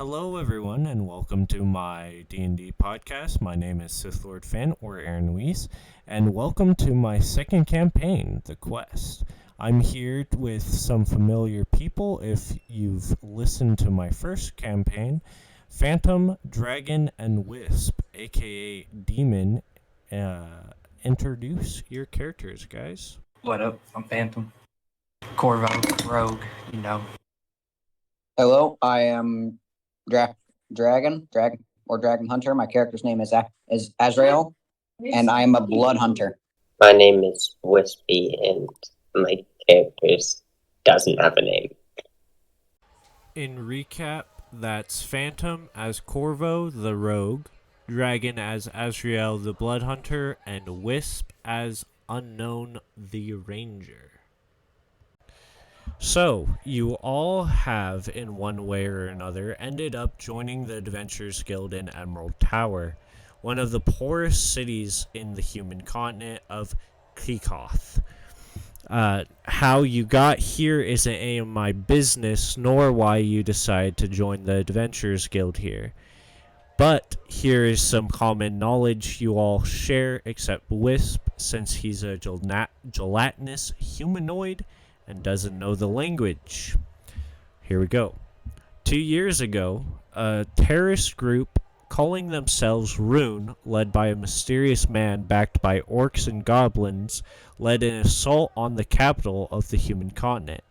Hello, everyone, and welcome to my D&D podcast. My name is Sith Lord Fan, or Aaron Weiss, and welcome to my second campaign, The Quest. I'm here with some familiar people. If you've listened to my first campaign, Phantom, Dragon, and Wisp, aka Demon. Introduce your characters, guys. What up? I'm Phantom. Corvo, Rogue, Hello, I am Dragon Hunter. My character's name is Azrael, and I am a blood hunter. My name is Wispy, and my character doesn't have a name. In recap, that's Phantom as Corvo the Rogue, Dragon as Azrael the Blood Hunter, and Wisp as Unknown the Ranger. So, you all have, in one way or another, ended up joining the Adventurers Guild in Emerald Tower, one of the poorest cities in the human continent of Klikoth. How you got here isn't any of my business, nor why you decided to join the Adventurers Guild here. But here is some common knowledge you all share, except Wisp, since he's a gelatinous humanoid and doesn't know the language. Here we go. 2 years ago, a terrorist group calling themselves Rune, led by a mysterious man backed by orcs and goblins, led an assault on the capital of the human continent.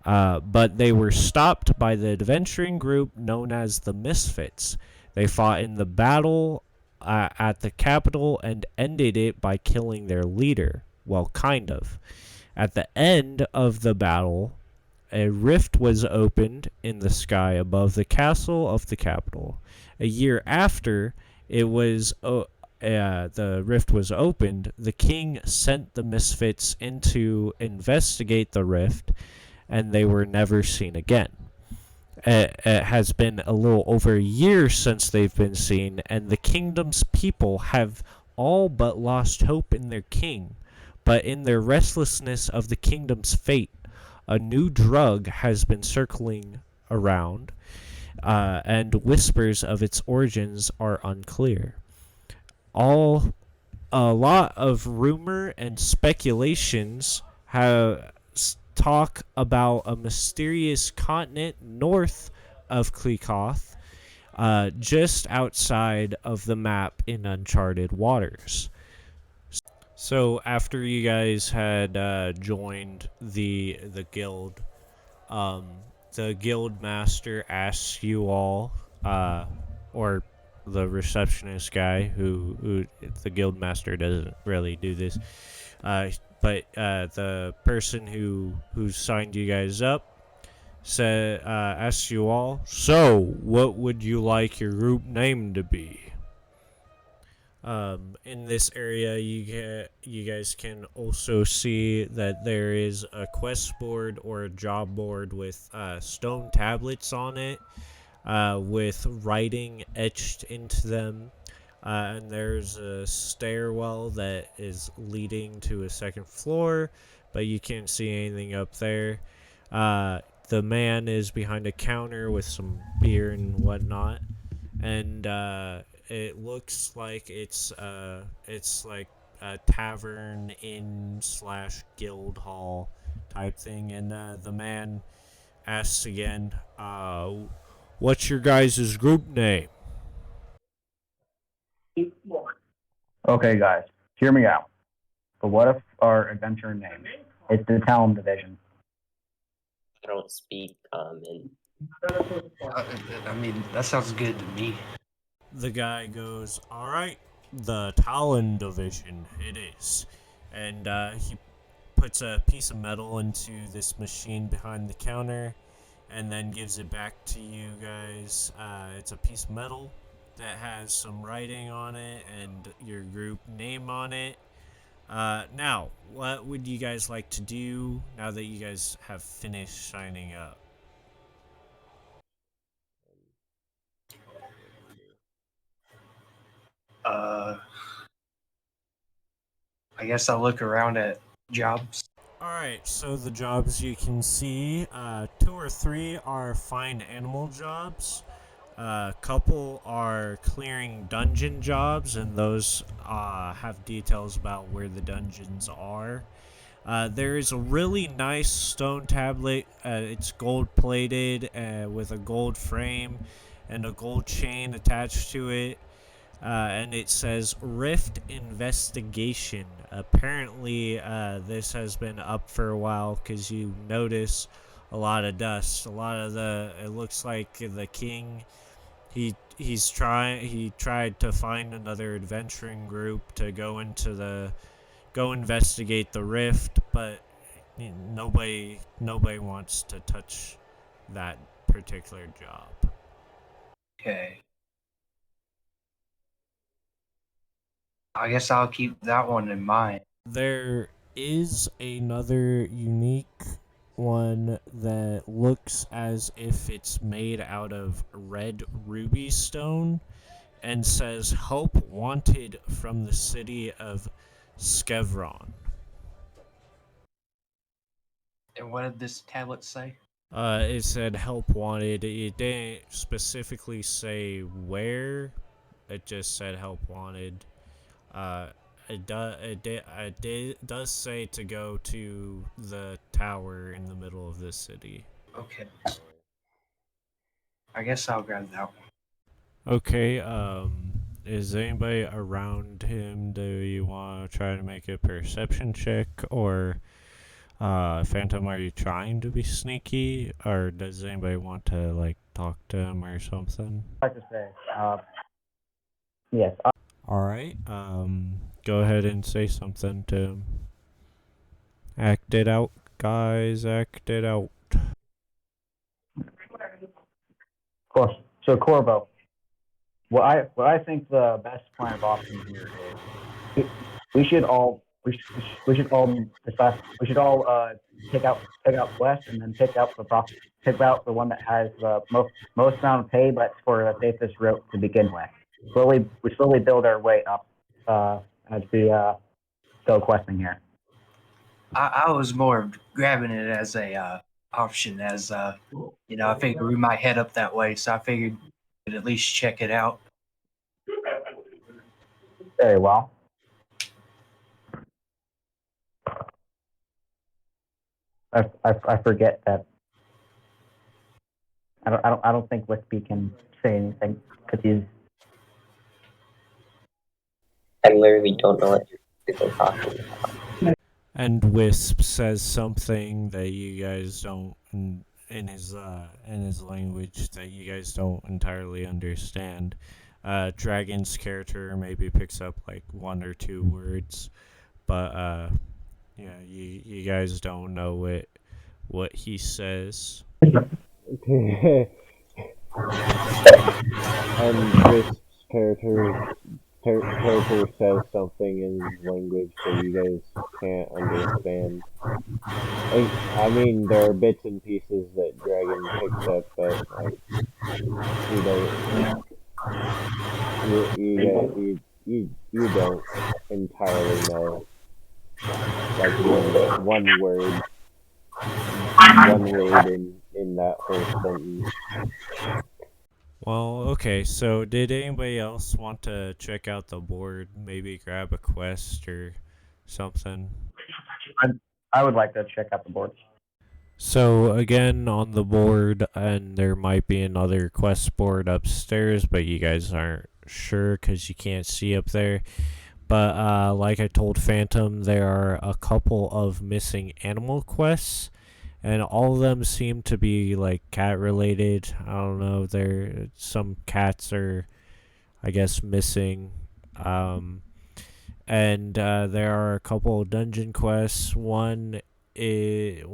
But they were stopped by the adventuring group known as the Misfits. They fought in the battle at the capital and ended it by killing their leader. Well, kind of. At the end of the battle, a rift was opened in the sky above the castle of the capital. A year after the rift was opened, the king sent the Misfits in to investigate the rift, and they were never seen again. It has been a little over a year since they've been seen, and the kingdom's people have all but lost hope in their king. But in their restlessness of the kingdom's fate, a new drug has been circling around, and whispers of its origins are unclear. A lot of rumor and speculations have talk about a mysterious continent north of Klikoth, just outside of the map in uncharted waters. So after you guys had joined the guild, the guild master asks you all, or the receptionist guy, who the guild master doesn't really do this, but the person who signed you guys up asks you all, so what would you like your group name to be? In this area, you guys can also see that there is a quest board or a job board with stone tablets on it, with writing etched into them, and there's a stairwell that is leading to a second floor, but you can't see anything up there. The man is behind a counter with some beer and whatnot, and it looks like it's like a tavern inn / guild hall type thing, and the man asks again, what's your guys' group name? Okay, guys, hear me out. But what if our adventure name is the Talon Division? I don't speak common. that sounds good to me. The guy goes, alright, the Talon Division, it is. And he puts a piece of metal into this machine behind the counter and then gives it back to you guys. It's a piece of metal that has some writing on it and your group name on it. Now, what would you guys like to do now that you guys have finished signing up? I guess I'll look around at jobs. Alright, so the jobs you can see, 2 or 3 are fine animal jobs. A couple are clearing dungeon jobs, and those have details about where the dungeons are. There is a really nice stone tablet. It's gold plated with a gold frame and a gold chain attached to it. And it says Rift Investigation. Apparently, this has been up for a while because you notice a lot of dust. A lot of it looks like the king. He tried to find another adventuring group to go investigate the rift, but nobody wants to touch that particular job. Okay. I guess I'll keep that one in mind. There is another unique one that looks as if it's made out of red ruby stone and says help wanted from the city of Skevron. And what did this tablet say? It said help wanted. It didn't specifically say where. It just said help wanted. Does say to go to the tower in the middle of this city. Okay. I guess I'll grab that one. Okay, is anybody around him? Do you want to try to make a perception check? Or, Phantom, are you trying to be sneaky? Or does anybody want to, like, talk to him or something? I'd like to say, yes. Alright, go ahead and say something to him. Act it out, guys, act it out. Of course. So Corvo, what I think the best plan of options here is we should all decide we should all pick out West and then pick out the one that has the most amount of pay, but for the safest route to begin with. We slowly build our way up as we go questing here. I was more grabbing it as a option, as I figured we might head up that way, so I figured we'd at least check it out. Very well. I forget that. I don't think Wispy can say anything because he's. I literally don't know what you're talking about. And Wisp says something that you guys don't in his language that you guys don't entirely understand. Dragon's character maybe picks up like one or two words, but yeah, you guys don't know what he says. And Wisp's character says something in language that you guys can't understand. I mean, there are bits and pieces that Dragon picks up, but like you don't entirely know. Like one word in that whole sentence. Well, okay, so did anybody else want to check out the board? Maybe grab a quest or something? I would like to check out the boards. So, again, on the board, and there might be another quest board upstairs, but you guys aren't sure because you can't see up there. But, like I told Phantom, there are a couple of missing animal quests. And all of them seem to be like cat related. I don't know. Some cats are, I guess, missing. And there are a couple of dungeon quests. One is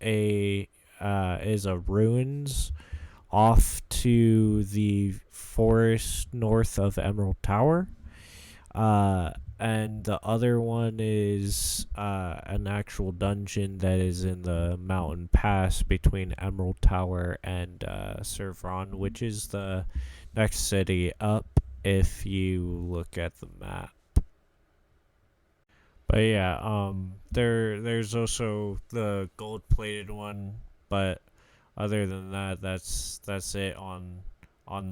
a ruins off to the forest north of Emerald Tower. And the other one is an actual dungeon that is in the mountain pass between Emerald Tower and Servron, which is the next city up if you look at the map. But yeah, there's also the gold-plated one, but other than that, that's it on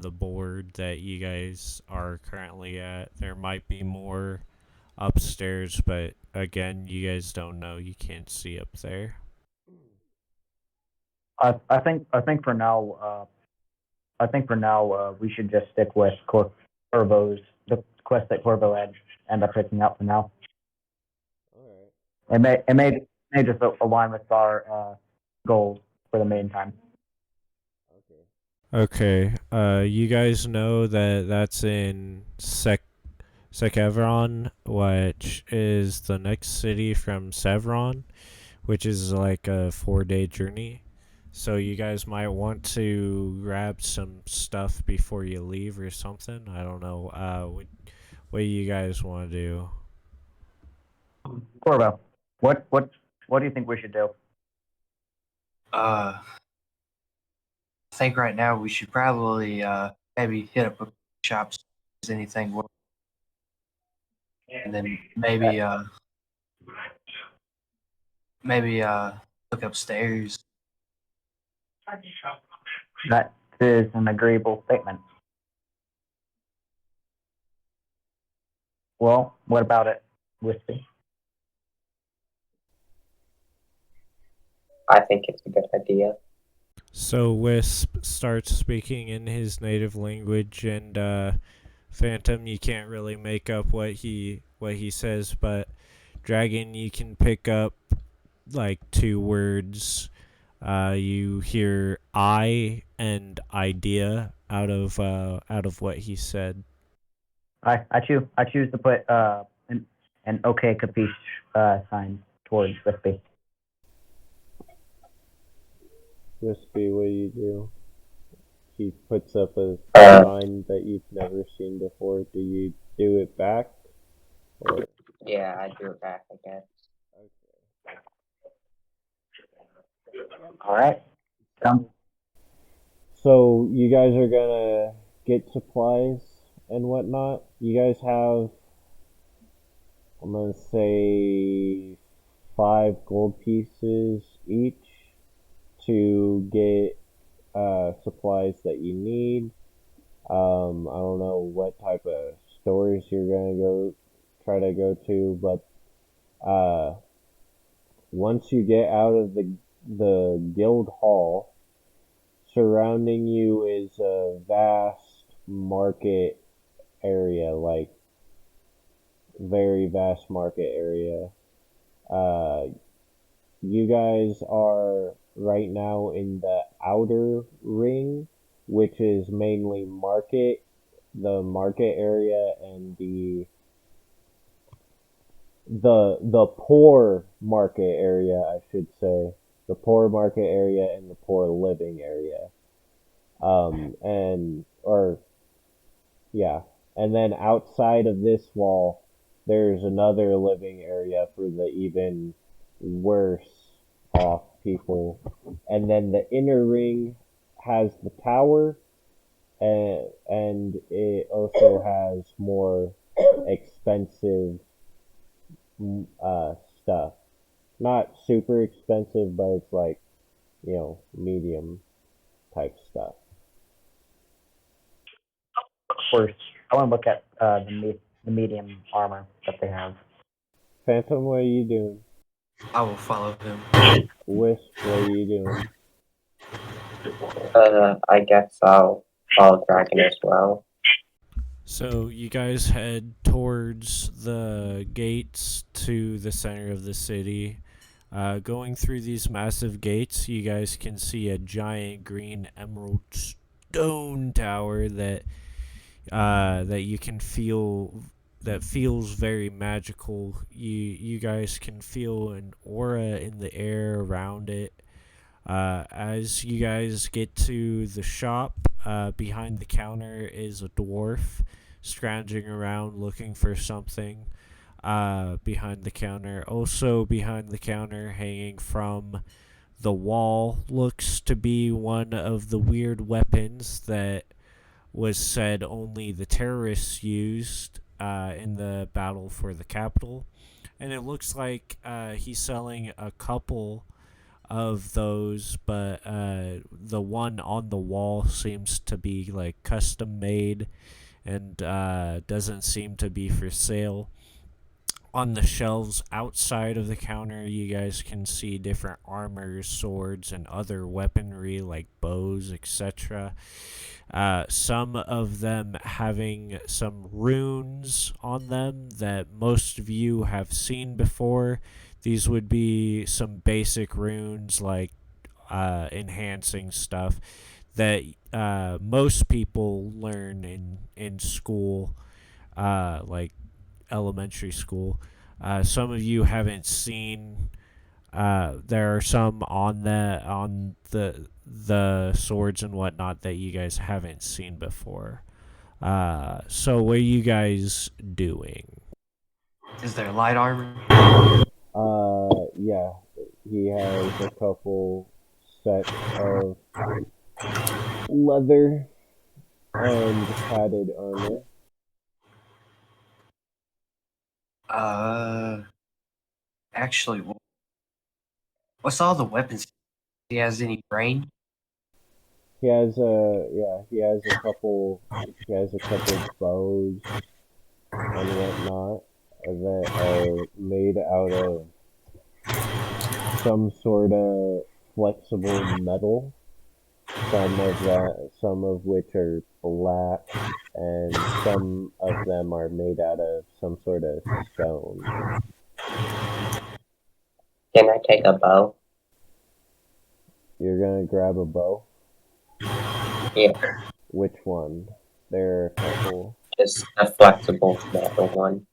the board that you guys are currently at. There might be more upstairs, but again, you guys don't know. You can't see up there. I think for now, we should just stick with Corvo's the quest that Corvo had end up picking up for now. All It may just align with our goals for the meantime. right. Okay. Okay. You guys know that that's in Sekevron, which is the next city from Sevron, which is like a 4-day journey. So you guys might want to grab some stuff before you leave or something. I don't know. What do you guys want to do? Corvo, what do you think we should do? I think right now we should probably maybe hit up a shop, see if there's anything, and then maybe look upstairs. That is an agreeable statement. Well, what about it, Wispy? I think it's a good idea. So Wisp starts speaking in his native language, and Phantom, you can't really make up what he says, but Dragon, you can pick up like 2 words. You hear "I" and "idea" out of what he said. I choose to put an okay capiche sign towards Wispy. Wispy, what do you do? He puts up a sign that you've never seen before. Do you do it back? Or Yeah, I do it back, I guess. okay. All right. So you guys are gonna get supplies and whatnot. You guys have, I'm gonna say, 5 gold pieces each to get supplies that you need. I don't know what type of stores you're gonna try to go to, but once you get out of the guild hall, surrounding you is a vast market area, like very vast market area. You guys are right now in the outer ring, which is mainly the market area, and the poor market area, I should say, the poor market area and the poor living area. And or yeah, and then outside of this wall, there's another living area for the even worse off people. And then the inner ring has the tower, and it also has more expensive stuff. Not super expensive, but it's like, medium type stuff. Of course, I want to look at the medium armor that they have. Phantom, what are you doing? I will follow him. Wisp, what are you doing? I guess I'll follow Dragon as well. So you guys head towards the gates to the center of the city. Going through these massive gates, you guys can see a giant green emerald stone tower that you can feel, that feels very magical. You guys can feel an aura in the air around it. As you guys get to the shop, behind the counter is a dwarf scrounging around looking for something. Behind the counter, also behind the counter, hanging from the wall, looks to be one of the weird weapons that was said only the terrorists used in the battle for the capital. And it looks like he's selling a couple of those, but the one on the wall seems to be like custom made and doesn't seem to be for sale. On the shelves outside of the counter, you guys can see different armors, swords, and other weaponry like bows, etc. Some of them having some runes on them that most of you have seen before. These would be some basic runes like enhancing stuff that most people learn in school, like elementary school. Some of you haven't seen. There are some on the swords and whatnot that you guys haven't seen before. So what are you guys doing? Is there light armor? Yeah, he has a couple sets of leather and padded armor. Actually, what's all the weapons? He has any brain? He has a couple bows and whatnot that are made out of some sort of flexible metal. Some of which are black, and some of them are made out of some sort of stone. Can I take a bow? You're gonna grab a bow? Yeah, Which one? There are a couple. just a flexible metal one.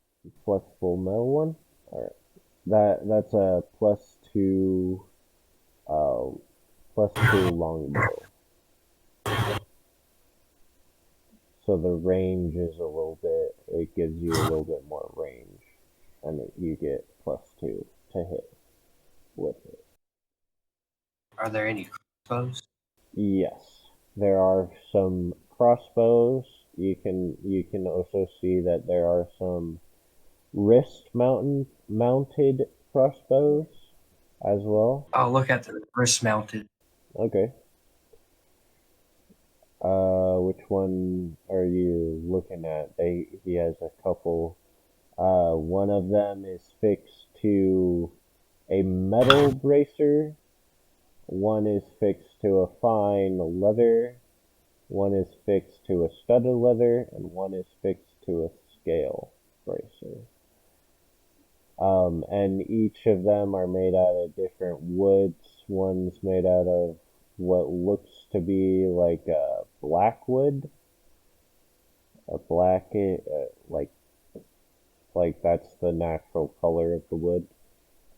Flexible metal one? Alright. That's a +2 longbow. So the range is it gives you a little bit more range. And you get +2 to hit with it. Are there any crossbows? Yes. There are some crossbows. You can also see that there are some mounted crossbows as well. Oh, look at the wrist mounted. Okay. Which one are you looking at? He has a couple. One of them is fixed to a metal bracer. One is fixed to a fine leather. One is fixed to a studded leather, and one is fixed to a scale bracer. And each of them are made out of different woods. One's made out of what looks to be like a black wood, like that's the natural color of the wood.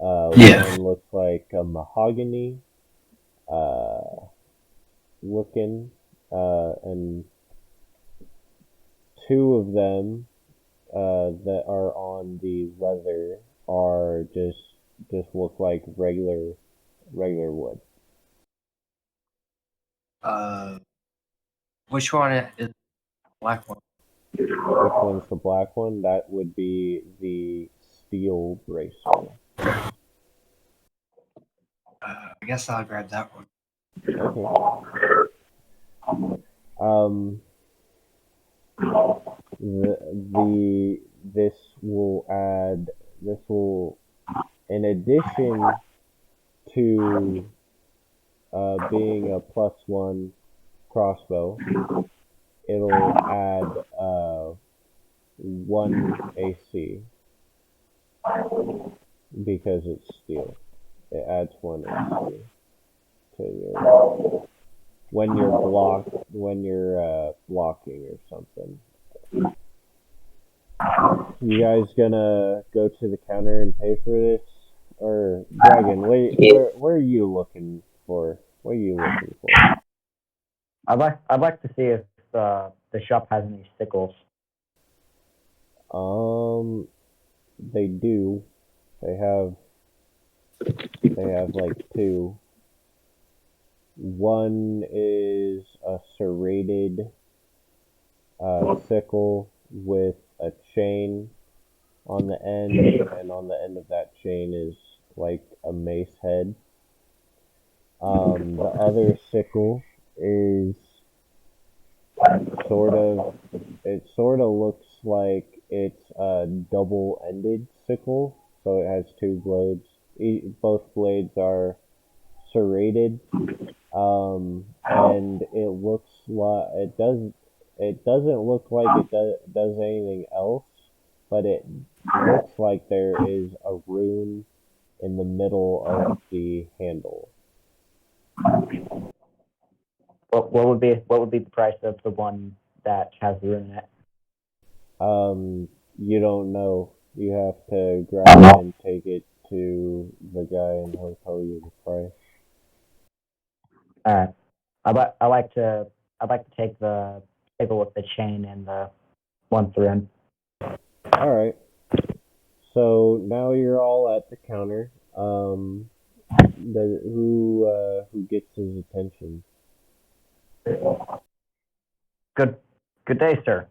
Yeah. One looks like a mahogany, looking, and two of them that are on the leather are just look like regular wood. Which one is the black one? Which one's the black one? That would be the steel bracer. I guess I'll grab that one. Okay. This will, in addition to being a +1 crossbow, it'll add 1 AC because it's steel. It adds 1 AC to your when you're blocking or something. You guys gonna go to the counter and pay for this? Or Dragon, where are you looking for? What are you looking for? I'd like to see if the shop has any sickles. They do. They have like 2. One is a serrated sickle with a chain on the end, and on the end of that chain is like a mace head. The other sickle is it sort of looks like it's a double-ended sickle, so it has two blades. Both blades are serrated, and it looks like it doesn't look like it does anything else, but it looks like there is a rune in the middle of the handle. What would be the price of the one that has the rune in it? You don't know. You have to grab it and take it to the guy, and he'll tell you the price. All right. I'd like to take the sickle with the chain and the one rune. All right. So now you're all at the counter. Who gets his attention? Good day, sir.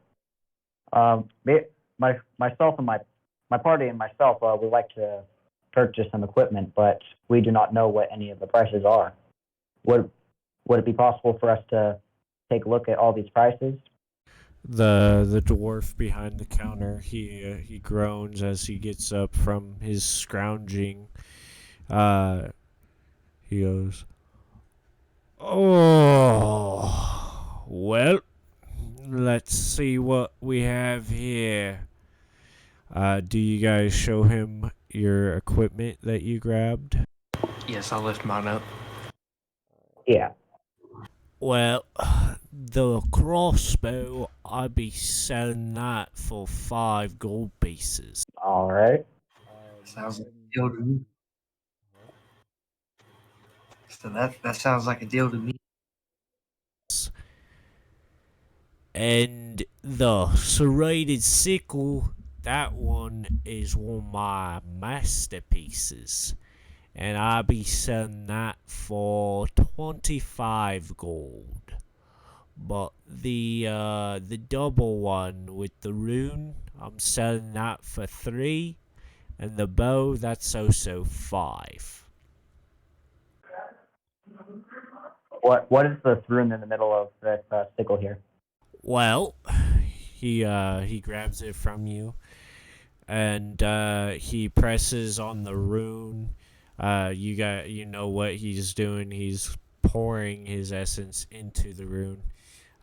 Myself and my party and myself would like to purchase some equipment, but we do not know what any of the prices are. Would it be possible for us to take a look at all these prices? The dwarf behind the counter, he groans as he gets up from his scrounging. He goes, "Oh, well, let's see what we have here." Do you guys show him your equipment that you grabbed? Yes, I'll lift mine up. Yeah. Well, the crossbow, I'd be selling that for 5 gold pieces. All right. Sounds like a deal to me. So that sounds like a deal to me. And the serrated sickle, that one is one of my masterpieces. And I'll be selling that for 25 gold. But the double one with the rune, I'm selling that for 3. And the bow, that's also 5. What is the rune in the middle of this sickle here? Well, he grabs it from you, and he presses on the rune. You know what he's doing. He's pouring his essence into the rune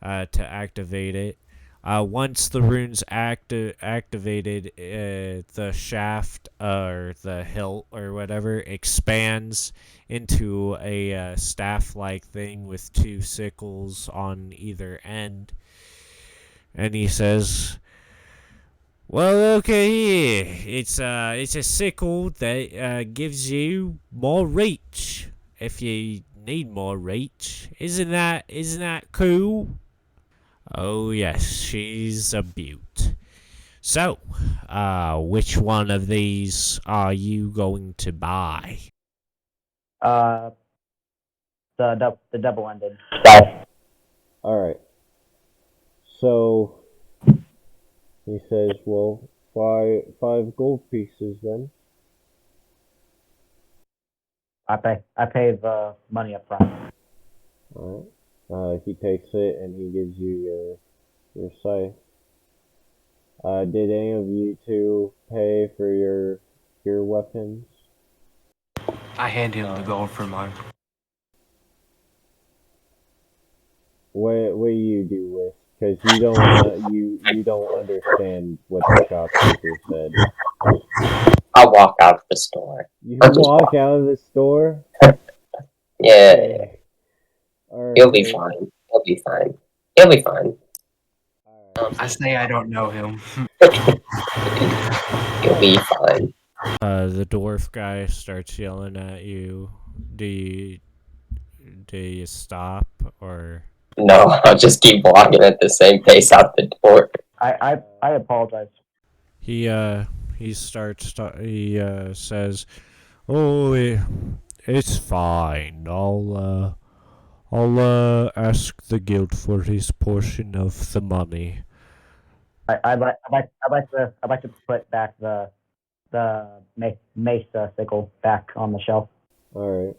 to activate it. Once the rune's activated, the shaft or the hilt or whatever expands into a staff-like thing with 2 sickles on either end. And he says, "Well, okay, it's a sickle that gives you more reach if you need more reach. Isn't that cool?" Oh yes, she's a beaut. So, which one of these are you going to buy? The double-ended. All right. So he says, "Well, five gold pieces then." I pay the money up front. All right. He takes it and he gives you your scythe. Did any of you two pay for your weapons? I hand him the gold for mine. What do you do with? Because you don't you don't understand what the shopkeeper said. I'll walk out of the store. You I'll just walk out of the store. Yeah, Okay. All he'll be right. fine. He'll be fine. He'll be fine. I say I don't know him. He'll be fine. The dwarf guy starts yelling at you. Do you stop or? No, I'll just keep walking at the same pace out the door. I apologize. He says, "Oh, it's fine. I'll ask the guild for his portion of the money." I'd like to put back the mace sickle back on the shelf. All right.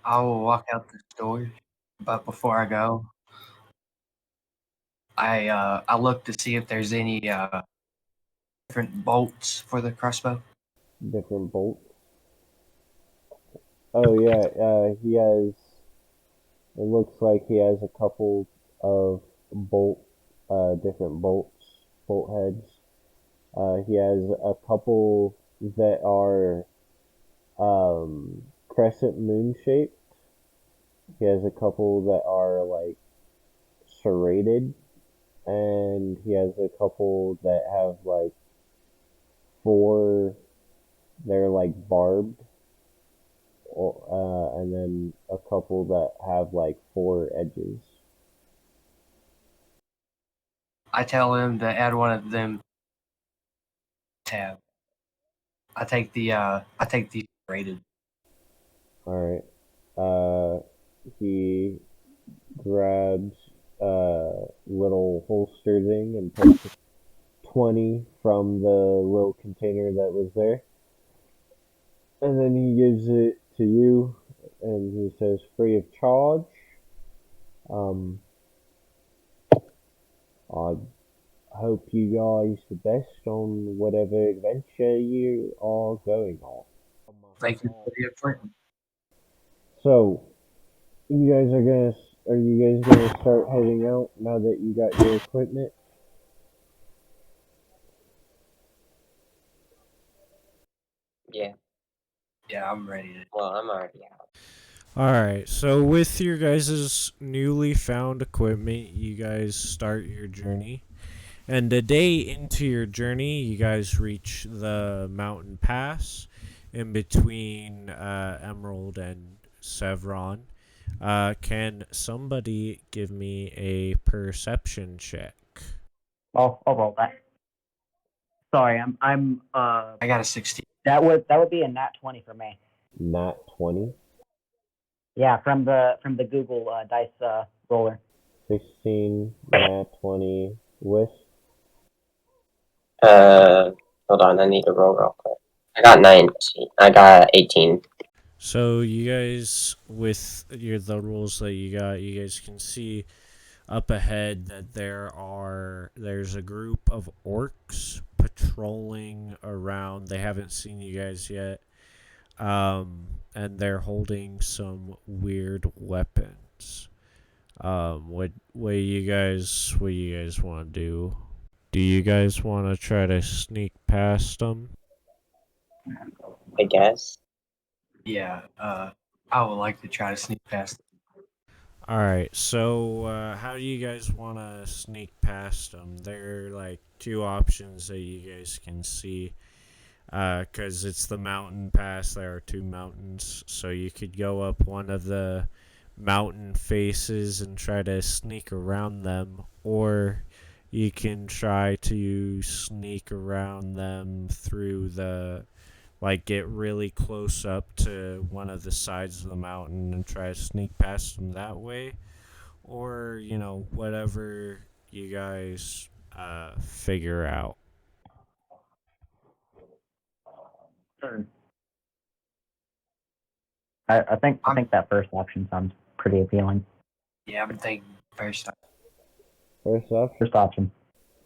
I will walk out the door, but before I go, I look to see if there's any different bolts for the crossbow. Different bolts. Oh yeah, he has. It looks like he has a couple of different bolt heads. He has a couple that are crescent moon shaped. He has a couple that are like serrated, and he has a couple that have like four. They're like barbed, and then a couple that have like four edges. I tell him to add one of them tab. I take the rated. All right. He grabs a little holster thing and takes 20 from the little container that was there. And then he gives it to you, and he says, free of charge. I hope you guys the best on whatever adventure you are going on. Thank you for the effort. So, are you guys gonna start heading out now that you got your equipment? Yeah. Yeah, I'm ready to. Well, I'm already out. Alright, so with your guys' newly found equipment, you guys start your journey. And a day into your journey, you guys reach the mountain pass in between Emerald and Sevron. Can somebody give me a perception check? I'll roll that. Sorry, I'm I got a 16. that would be a nat 20 for me. Nat 20, Yeah, from the Google dice roller. 16, nat 20, with. Hold on, I need to roll real quick. I got 19. I got 18. So you guys, with the rules that you got, you guys can see up ahead that there's a group of orcs patrolling around. They haven't seen you guys yet, and they're holding some weird weapons. What you guys want to do? Do you guys want to try to sneak past them? I guess. Yeah, I would like to try to sneak past. All right, so how do you guys want to sneak past them? There are like two options that you guys can see. Because it's the mountain pass, there are two mountains, so you could go up one of the mountain faces and try to sneak around them, or you can try to sneak around them through get really close up to one of the sides of the mountain and try to sneak past them that way, or whatever you guys figure out. I think that first option sounds pretty appealing. Yeah, I'm thinking first. First option. First option.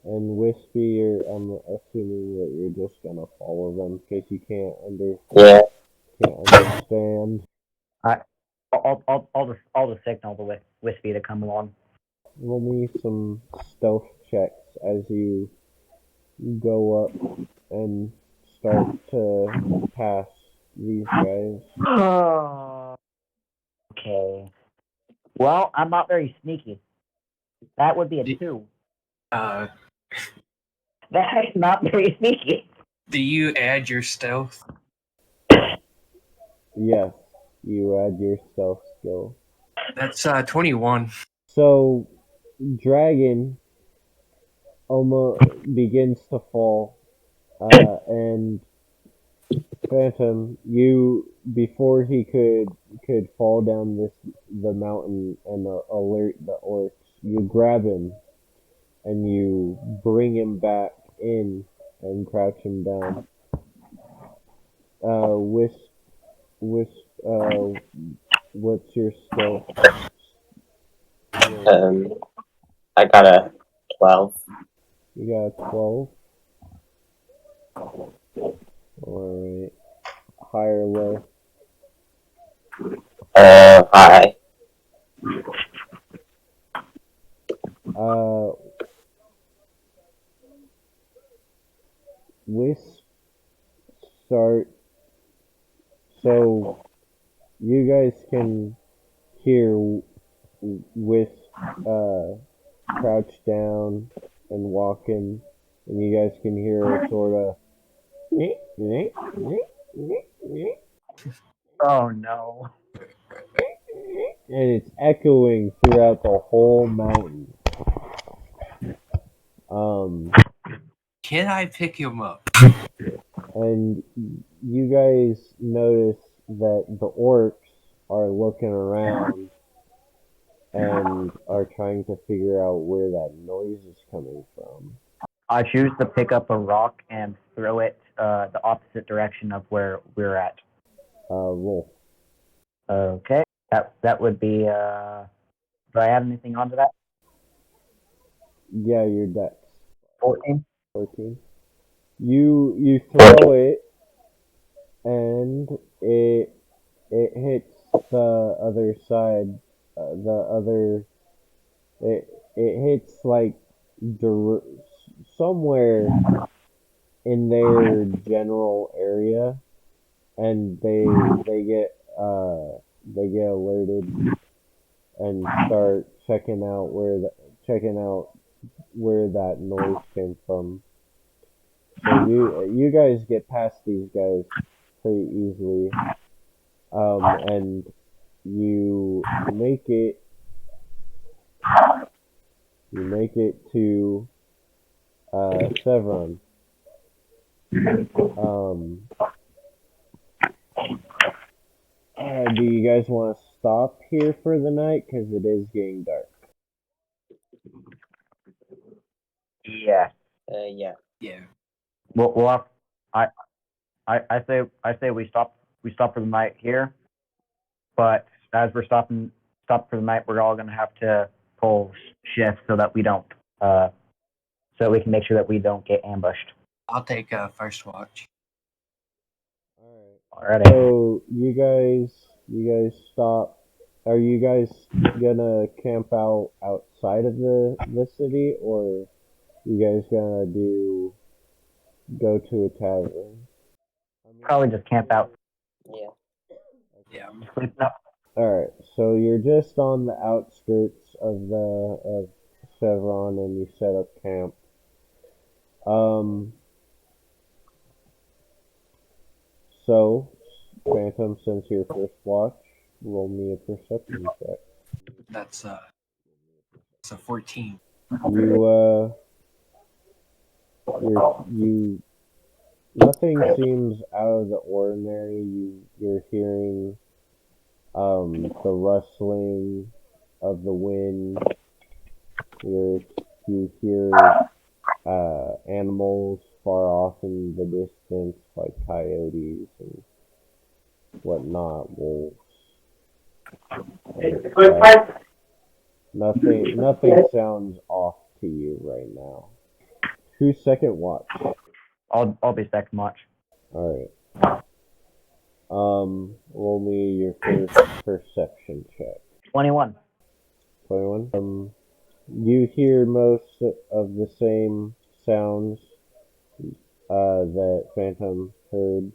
And Wispy, I'm assuming that you're just gonna follow them in case you can't Yeah. understand. I'll just signal the Wispy to come along. Roll me some stealth checks as you go up and start to pass these guys. Okay. Well, I'm not very sneaky. That would be a 2. Uh, That is not very sneaky. do you add your stealth? Yes, you add your stealth skill. That's 21. So, Dragon almost begins to fall, and Phantom, you before he could fall down the mountain and alert the orcs, you grab him and you bring him back in and crouch him down. Wisp, What's your skill? I got a 12. You got a 12. Alright. High or low? High. Wisp start. So you guys can hear Wisp crouch down and walking, and you guys can hear a sort of. Oh no. And it's echoing throughout the whole mountain. Can I pick him up? And you guys notice that the orcs are looking around and are trying to figure out where that noise is coming from. I choose to pick up a rock and throw it the opposite direction of where we're at. Roll. Okay. That would be. Do I add anything onto that? Yeah, your dex. 14. 14. You throw it, and it hits the other side. It hits like somewhere in their general area, and they get alerted and start checking out where that noise came from. So you guys get past these guys pretty easily, and you make it to Sevron. Do you guys want to stop here for the night? Because it is getting dark. Yeah. Yeah. Yeah. We'll have, I say we stop for the night here, but as we're stop for the night, we're all gonna have to pull shifts so that we don't so we can make sure that we don't get ambushed. I'll take first watch. Alright. Alrighty. So you guys stop. Are you guys gonna camp out outside of the city, or you guys gonna go to a tavern? Probably just camp out. Yeah. Yeah. Sleep up. Alright, so you're just on the outskirts of Chevron, and you set up camp. So Phantom, since your first watch, roll me a perception check. That's it's a 14. You nothing seems out of the ordinary. You're hearing the rustling of the wind. You hear animals far off in the distance, like coyotes and whatnot, wolves. Nothing sounds off to you right now. Who's second watch? I'll be second watch. Alright. Roll me your first perception check. 21. 21. You hear most of the same sounds that Phantom heard.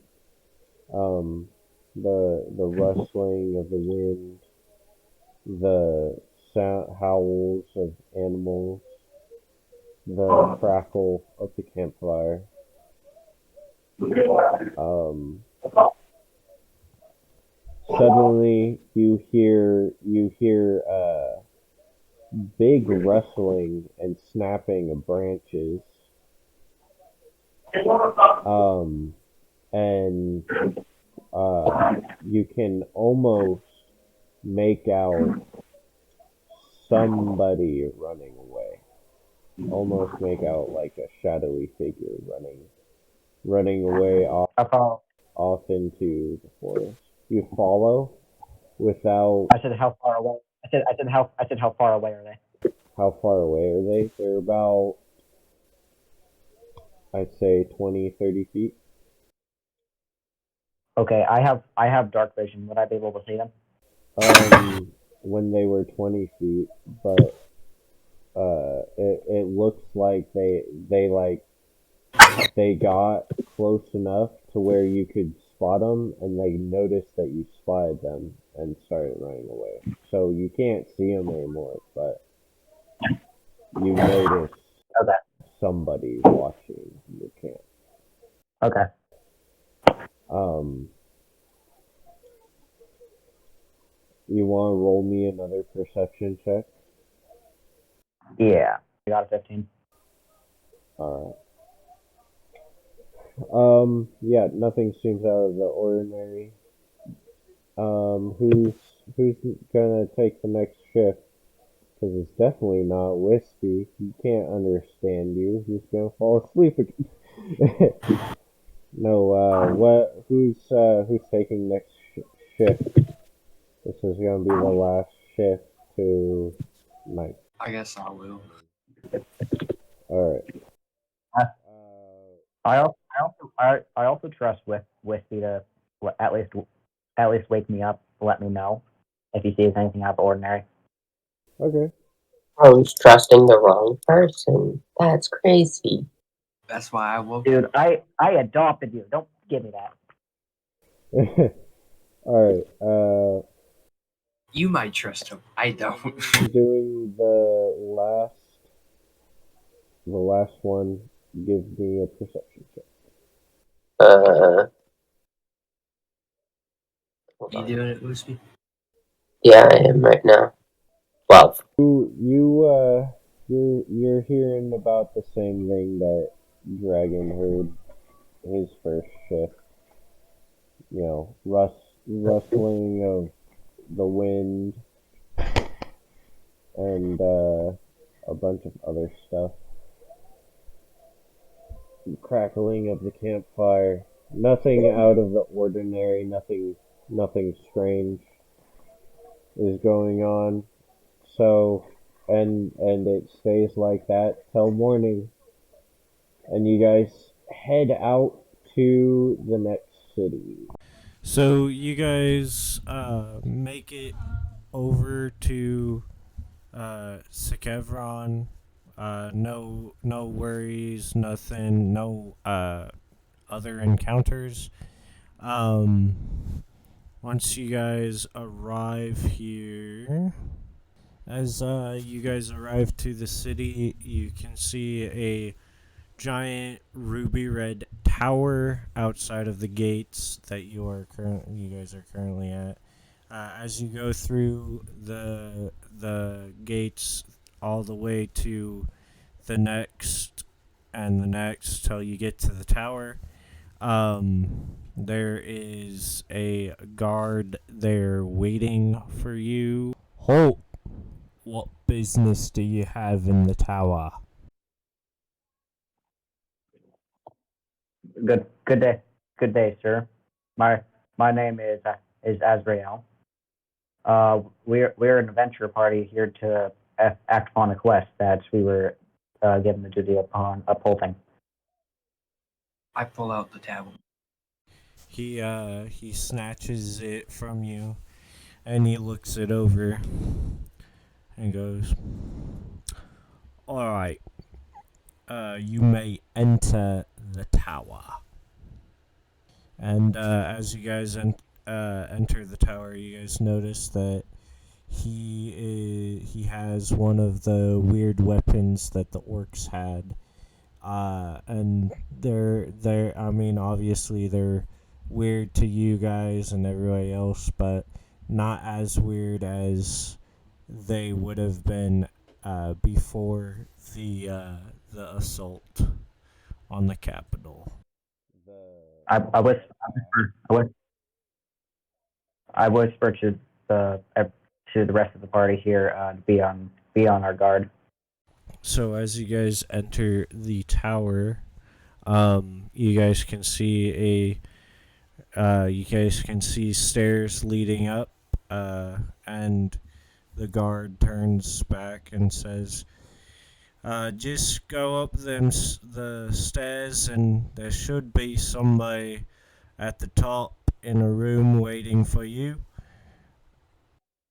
The rustling of the wind, the howls of animals, the crackle of the campfire. Suddenly you hear big rustling and snapping of branches. And you can almost make out somebody running away. Almost make out like a shadowy figure running away off into the forest. You follow? without. I said how far away. I said how far away are they? How far away are they? They're about, I'd say, 20, 30 feet. Okay, I have dark vision. Would I be able to see them? When they were 20 feet, but it looks like they got close enough to where you could spot them, and they noticed that you spotted them and started running away. So you can't see them anymore, but you notice Okay. somebody watching your camp. Okay. Um, you want to roll me another perception check? Yeah. I got a 15. Alright. Yeah, nothing seems out of the ordinary. Who's gonna take the next shift? Because it's definitely not Wispy. He can't understand you. He's gonna fall asleep again. No, who's taking next shift? This is gonna be the last shift to night. I guess I will. Alright. Uh, I also trust Wispy to at least wake me up, let me know if he sees anything out of the ordinary. Okay. I was trusting the wrong person. That's crazy. That's why I woke. Dude, I adopted you. Don't give me that. Alright, You might trust him. I don't. doing the last one, give me a perception check. Hold You on. doing it, Wispy? Yeah, I am right now. 12. You're hearing about the same thing that Dragon heard his first shift. You know, rustling of the wind and a bunch of other stuff. Crackling of the campfire. Nothing out of the ordinary. Nothing strange is going on. So, and it stays like that till morning. And you guys head out to the next city. So you guys make it over to Sekevron. No worries, nothing, no other encounters. Once you guys arrive here, as you guys arrive to the city, you can see a giant ruby red tower outside of the gates that you guys are currently at. As you go through the gates all the way to the next and the next till you get to the tower, there is a guard there waiting for you. Halt! What business do you have in the tower? Good day, sir. My name is Azrael. We're an adventure party here to act upon a quest that we were given the duty upon upholding. I pull out the tablet. He snatches it from you and he looks it over and goes, "Alright, you may enter the tower." And as you guys enter the tower, you guys notice that he has one of the weird weapons that the orcs had. And they're I mean, obviously they're weird to you guys and everybody else, but not as weird as they would have been before the assault on the Capitol. I whisper to the rest of the party here to be on our guard. So as you guys enter the tower, you guys can see stairs leading up. and the guard turns back and says, just go up the stairs, and there should be somebody at the top in a room waiting for you.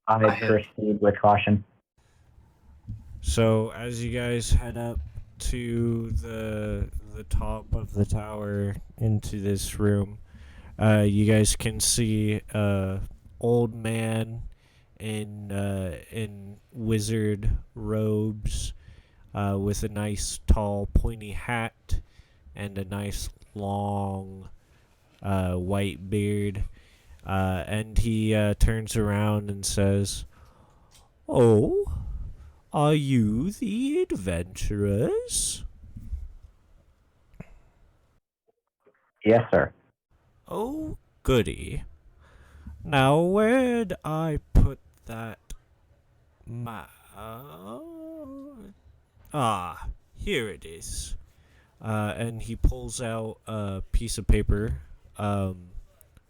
I proceed with caution. So as you guys head up to the top of the tower into this room, you guys can see a old man in wizard robes, with a nice tall pointy hat and a nice long white beard, and he turns around and says, "Oh, are you the adventurers?" Yes, sir. "Oh, goody. Now, where'd I put that map? Ah, here it is." And he pulls out a piece of paper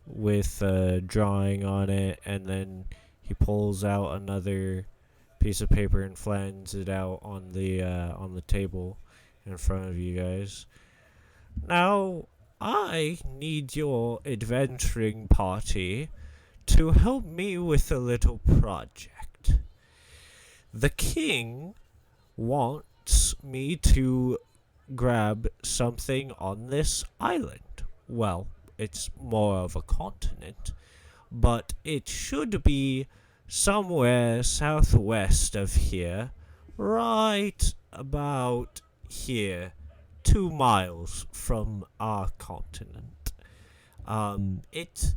with a drawing on it, and then he pulls out another piece of paper and flans it out on the table in front of you guys. "Now, I need your adventuring party to help me with a little project. The king wants me to grab something on this island. Well, it's more of a continent, but it should be somewhere southwest of here, right about here, 2 miles from our continent. It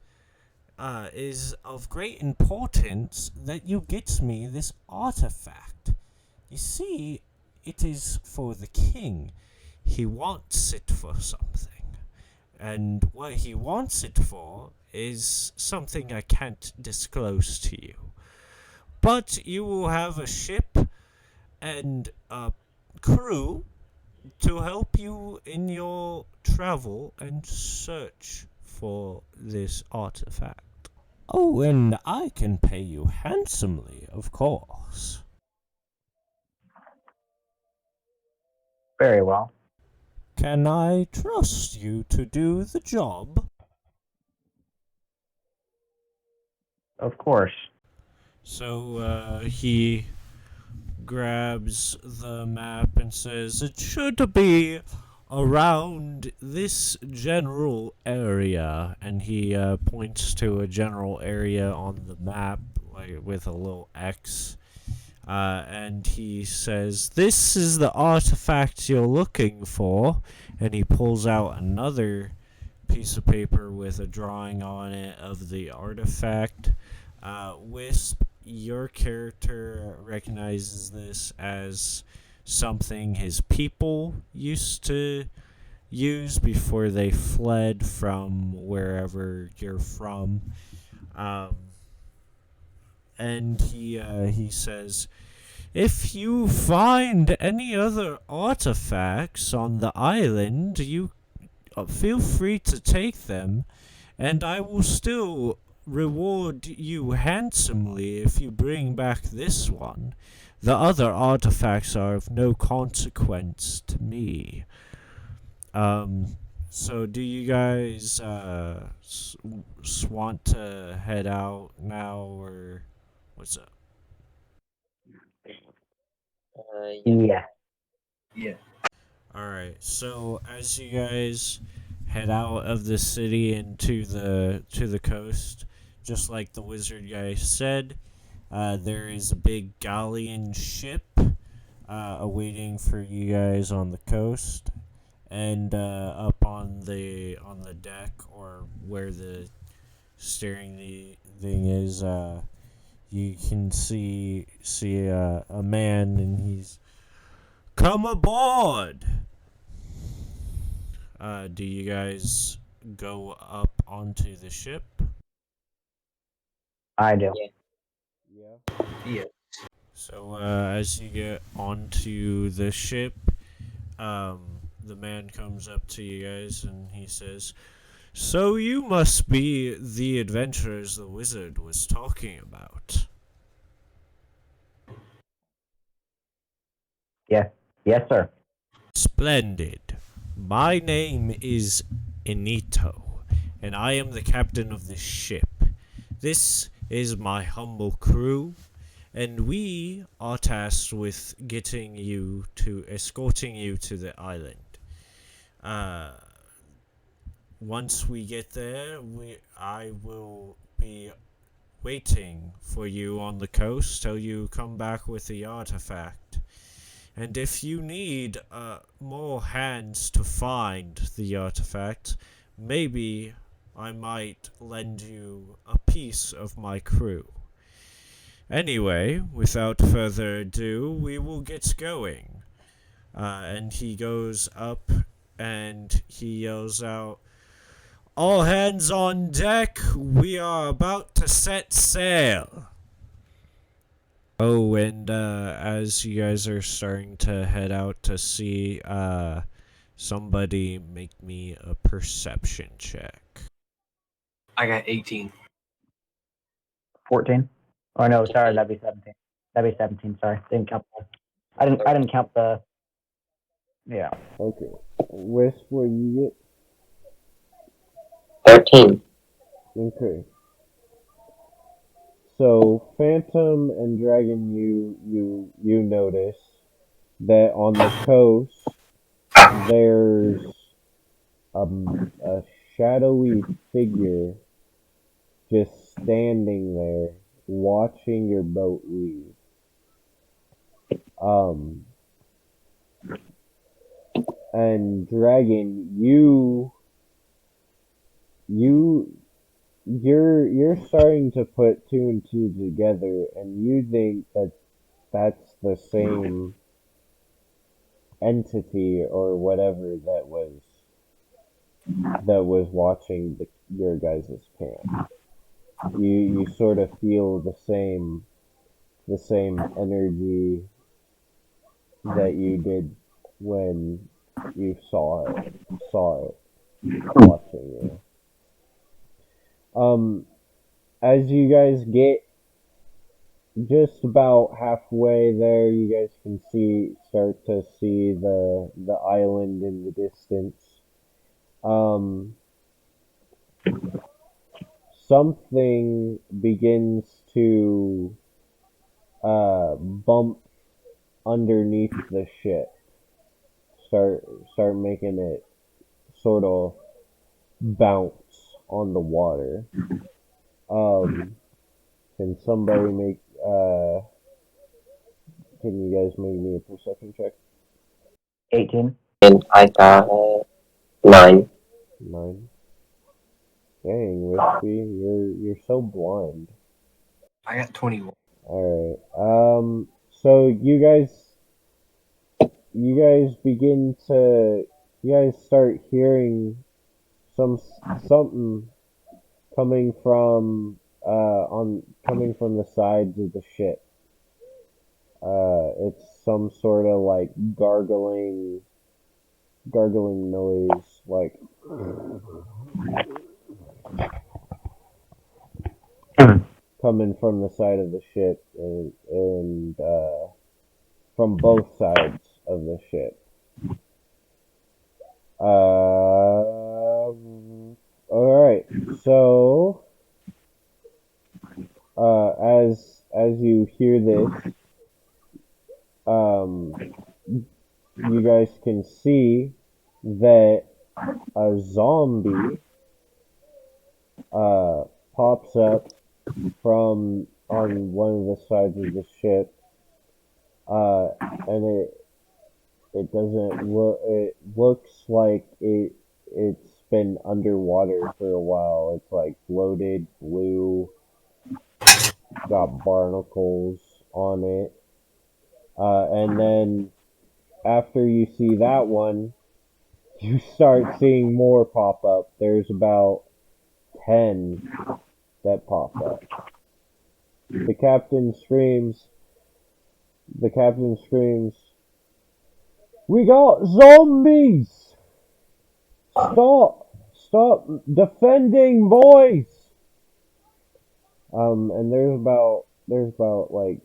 is of great importance that you get me this artifact. You see, it is for the king. He wants it for something. And what he wants it for is something I can't disclose to you. But you will have a ship and a crew to help you in your travel and search for this artifact. Oh, and I can pay you handsomely, of course." Very well. "Can I trust you to do the job?" Of course. So he grabs the map and says, "It should be around this general area," and he points to a general area on the map, like with a little X. And he says, "This is the artifact you're looking for," and he pulls out another piece of paper with a drawing on it of the artifact. Wisp, your character recognizes this as something his people used to use before they fled from wherever you're from. And he says, "If you find any other artifacts on the island, you feel free to take them, and I will still reward you handsomely if you bring back this one. The other artifacts are of no consequence to me." So do you guys want to head out now, or what's up? Yeah. Yeah. Alright, so as you guys head out of the city and to the coast, just like the wizard guy said, there is a big galleon ship awaiting for you guys on the coast, and up on the deck, or where the steering the thing is, you can see a man, and he's, "Come aboard!" Do you guys go up onto the ship? I do. Yeah. Yeah. So as you get onto the ship, the man comes up to you guys and he says, So you must be the adventurers the wizard was talking about. Yeah. Yes, sir. Splendid. My name is Inito, and I am the captain of this ship. This is my humble crew, and we are tasked with escorting you to the island. Uh, Once we get there, I will be waiting for you on the coast till you come back with the artifact. And if you need more hands to find the artifact, maybe I might lend you a piece of my crew. Anyway, without further ado, we will get going. And he goes up and he yells out, "All hands on deck, we are about to set sail." Oh, and as you guys are starting to head out to sea, somebody make me a perception check. I got 18. 14. Or no, sorry, that'd be 17. That'd be 17. Sorry, didn't count. I didn't count the. Yeah. Okay. Wisp, what you 13. get? Okay. So Phantom and Dragon, you notice that on the coast there's a shadowy figure just standing there watching your boat leave. And Dragon, you're starting to put two and two together, and you think that that's the same entity or whatever that was watching your guys' camp. You sort of feel the same energy that you did when you saw it watching you. As you guys get just about halfway there, you guys can start to see the island in the distance. Something begins to bump underneath the ship. Start making it sort of bounce on the water. Can somebody make can you guys make me a perception check? 18. And I got 9. 9. Dang, Wispy, you're so blind. I got 21. Alright. So you guys start hearing something coming from the sides of the ship. It's some sort of like gargling noise, like coming from the side of the ship and from both sides of the ship. Alright, so as you hear this, you guys can see that a zombie pops up from on one of the sides of the ship, and it doesn't look. It looks like it's been underwater for a while. It's like bloated, blue, got barnacles on it, and then after you see that one, you start seeing more pop up. There's about 10 that pop up. The captain screams, "We got zombies! Stop Stop defending, boys! And there's about like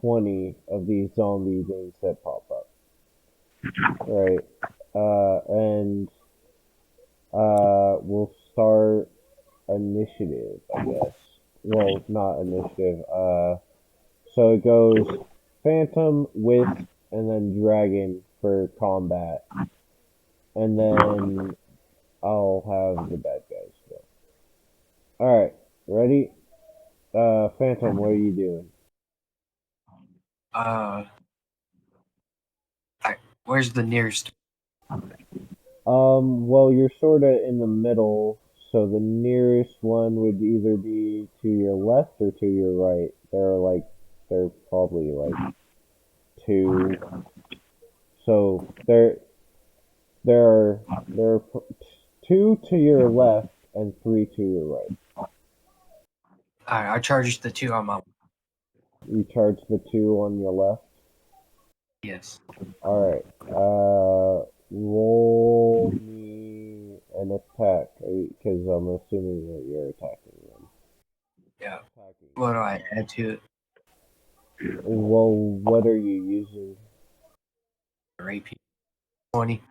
20 of these zombie things that pop up. Right. And we'll start initiative, I guess. Well, not initiative. So it goes Phantom, Wisp, and then Dragon for combat. And then I'll have the bad guys go. Alright, ready? Phantom, what are you doing? Where's the nearest? Well, you're sorta in the middle, so the nearest one would either be to your left or to your right. They're probably like two. So there are two to your left and three to your right. Alright, I charged the 2 on my. You charge the two on your left. Yes. Alright. Roll me an attack, because I'm assuming that you're attacking them. Yeah. Attacking. What do I add to it? Well, what are you using? AP 20.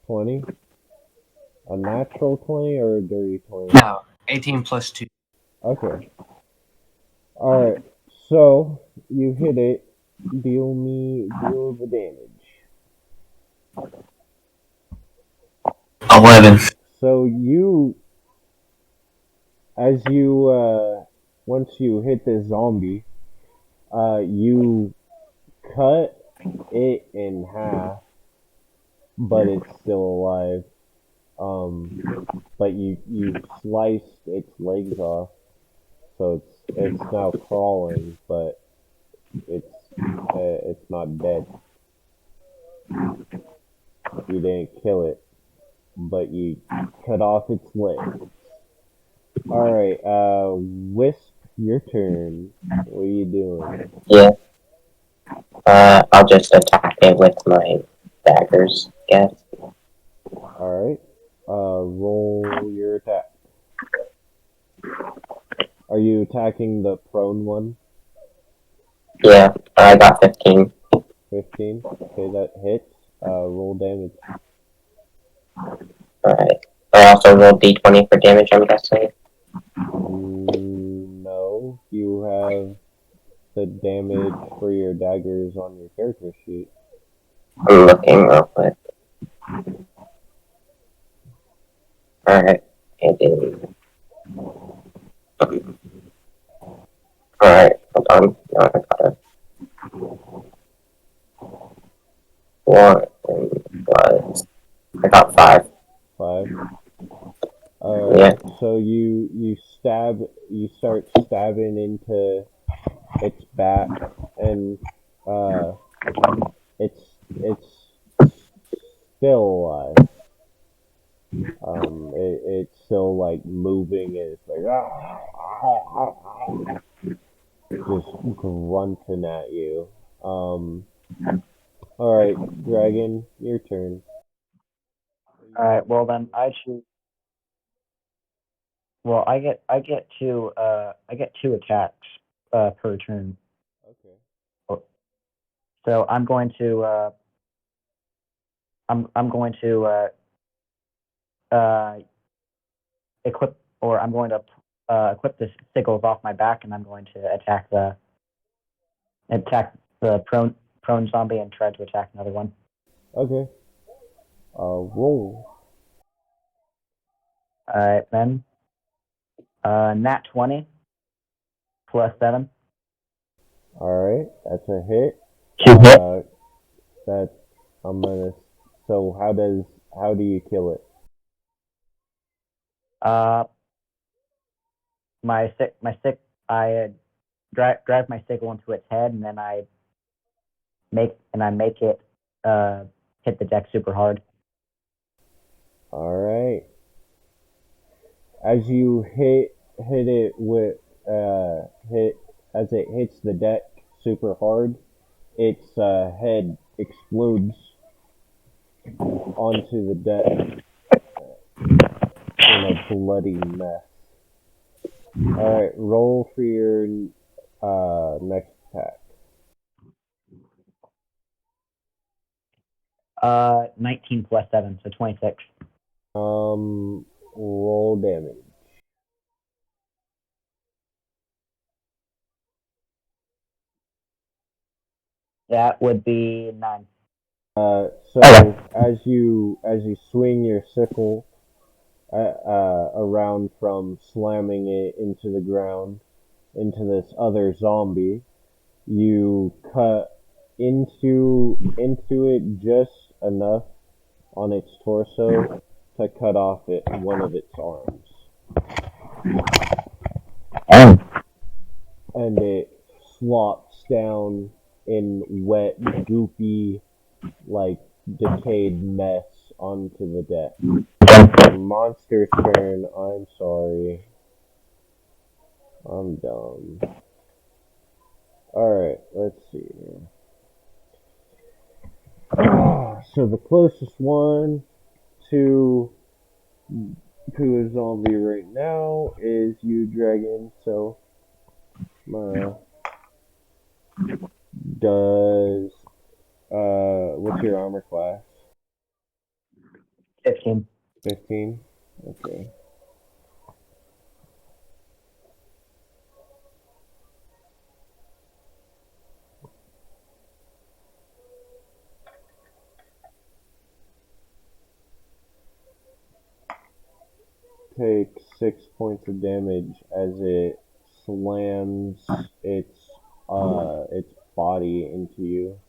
20? A natural 20 or a dirty 20? No, 18 plus 2. Okay. Alright, so you hit it. Deal the damage. 11. So once you hit this zombie, you cut it in half, but it's still alive. But you sliced its legs off, so it's now crawling, but it's not dead. You didn't kill it, but you cut off its legs. Alright, Wisp, your turn. What are you doing? Yeah. I'll just attack it with my daggers, guess. Alright, roll your attack. Are you attacking the prone one? Yeah, I got 15. 15? Okay, that hits. Roll damage. Alright. I also rolled d20 for damage, I'm guessing. No, you have the damage for your daggers on your character sheet. I'm looking real quick. Alright. It is. Alright, hold on. No, I got it. What was. I got 5. 5. Yeah. So you start stabbing into its back, and it's still alive. It's still like moving, and it's like just grunting at you. All right, Dragon, your turn. All right. Well, then I choose. Well, I get two attacks per turn. Okay. So I'm going to equip, or I'm going to equip the sickles off my back, and I'm going to attack the prone zombie and try to attack another one. Okay. Roll. All right, then. Nat 20 plus 7. Alright, that's a hit. Two hit. That's I'm gonna. So how do you kill it? I drive my sickle into its head, and then I make it hit the deck super hard. Alright. As you hit it with as it hits the deck super hard, its head explodes onto the deck, in a bloody mess. Alright, roll for your next attack. 19 plus 7, so 26. Roll damage. That would be 9. So as you swing your sickle around from slamming it into the ground into this other zombie, you cut into it just enough on its torso to cut off one of its arms, and it flops down in wet, goopy, like decayed mess onto the deck. Monster's turn. I'm sorry. I'm dumb. Alright, let's see here. So the closest one to a zombie right now is you, Dragon. So, does what's your armor class? 15. 15. Okay. Take 6 points of damage as it slams its body into you.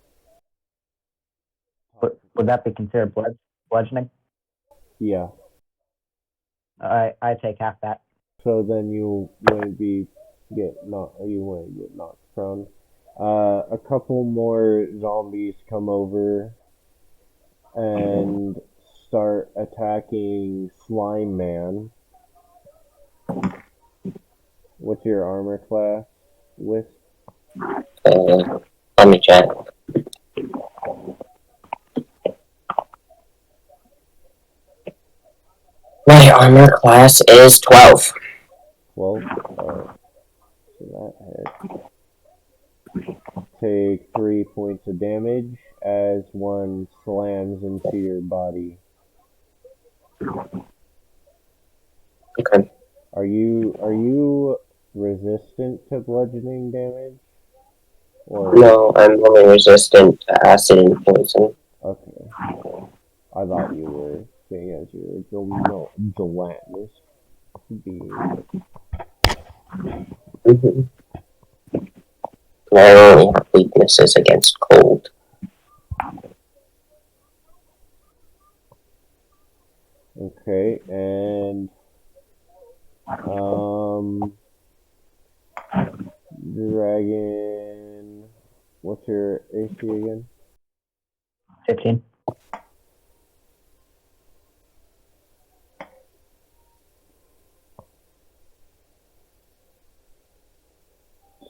Would that be considered bludgeoning? Yeah. I take half that. So then you wouldn't get knocked prone. A couple more zombies come over and start attacking Slime Man. What's your armor class with? Let me check. My armor class is 12. 12? Alright. So that hits. Take 3 points of damage as one slams into your body. Okay. Are you resistant to bludgeoning damage? Or No, I'm only resistant to acid and poison. okay. I thought you were, seeing as you're a gelatinous being. I only have weaknesses against cold. Okay, and Dragon, what's your AC again? 15.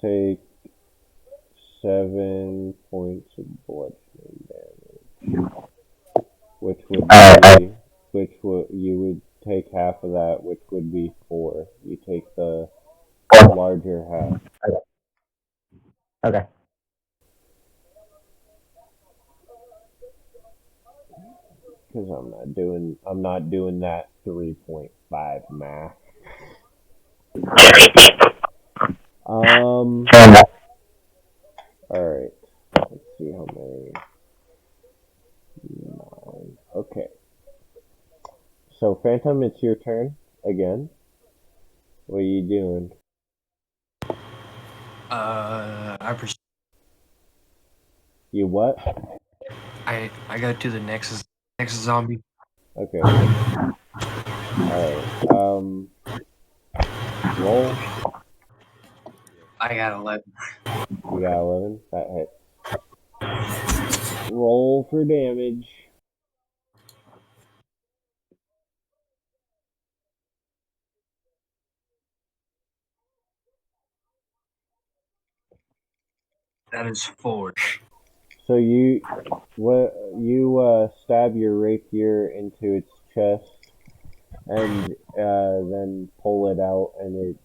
Take 7 points of bludgeoning damage, which would be, you would take half of that, which would be 4. You take the larger half. Okay. Because I'm not doing that 3.5 math. Alright. Let's see how many. 9. Okay. So, Phantom, it's your turn again. What are you doing? You what? I go to the next zombie. Okay. Alright. Roll. I got 11. You got 11. That hits. Roll for damage. That is 4. So you stab your rapier into its chest, and then pull it out, and it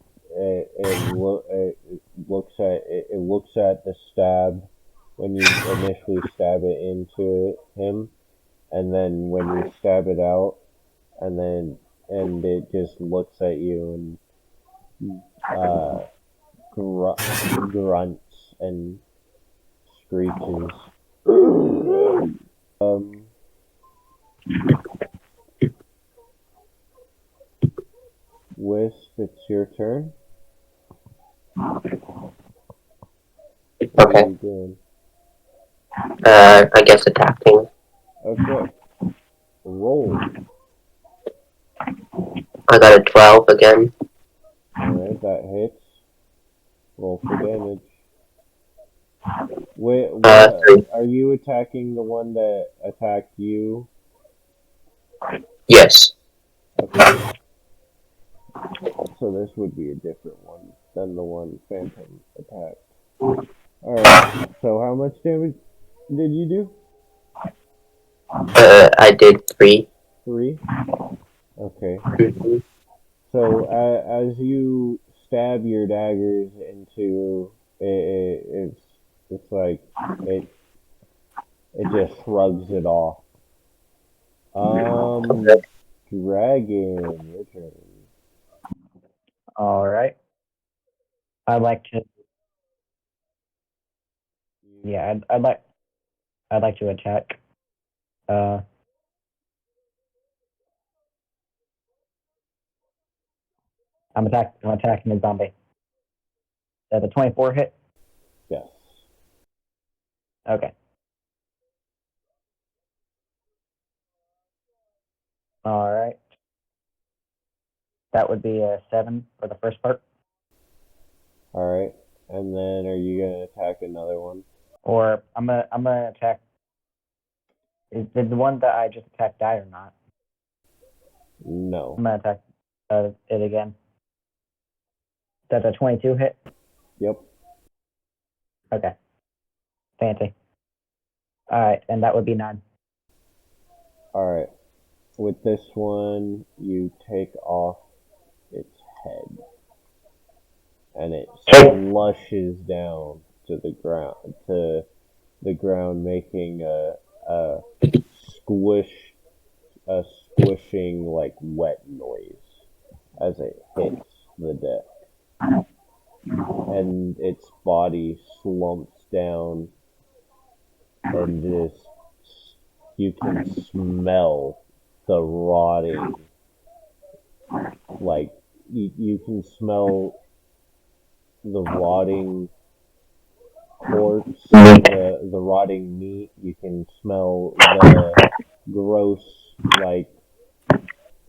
looks at the stab when you initially stab it into him, and then when you stab it out, and it just looks at you and grunts and screeches. um, Wisp, it's your turn. What are Okay. you doing? I guess attacking. Okay. Roll. I got a 12 again. Alright, that hits. Roll for damage. Wait, what? 3. Are you attacking the one that attacked you? Yes. Okay. So this would be a different one than the one Phantom attacked. Alright, so how much damage did you do? I did 3. 3? Okay. Mhm. So as you stab your daggers into it's like it just shrugs it off. Okay. Dragon, your turn. All right. I'd like to. Yeah, I'd like to attack. I'm attacking the zombie. Does a 24 hit? Yes. Okay. All right. That would be a 7 for the first part. All right. And then are you gonna attack another one? Or I'm gonna attack. Did the one that I just attacked die or not? No. I'm gonna attack it again. Does a 22 hit? Yep. Okay. Fancy. All right, and that would be 9. All right. With this one, you take off its head, and it slushes down to the ground, making a squish, a squishing like wet noise as it hits the deck, and its body slumps down, and just you can smell the rotting, like you can smell the rotting corpse, the rotting meat. You can smell the gross, like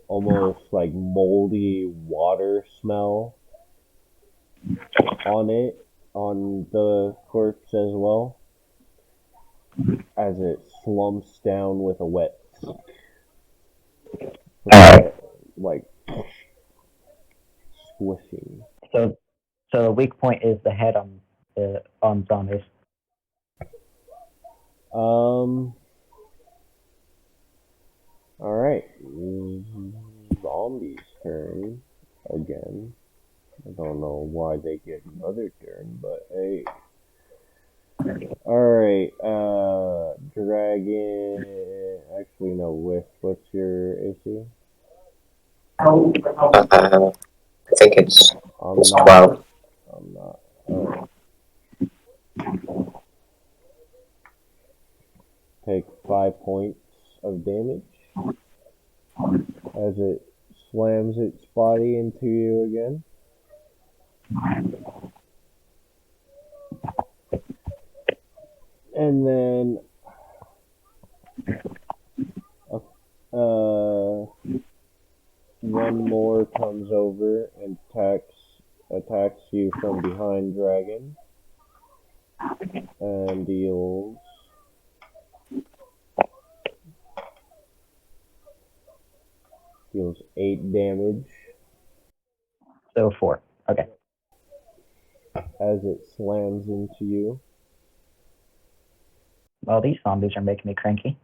almost like moldy water smell on the corpse as well, as it slumps down with a wet, like squishing. So the weak point is the head on zombies. All right, zombies' turn again. I don't know why they get another turn, but hey. Alright, dragon. Actually, no, Wisp. What's your AC? I think it's I'm not. 12. I'm not. Alright. Take 5 points of damage as it slams its body into you again. And then one more comes over and attacks you from behind, dragon, and deals 8 damage So 4. Okay. as it slams into you. Well, these zombies are making me cranky.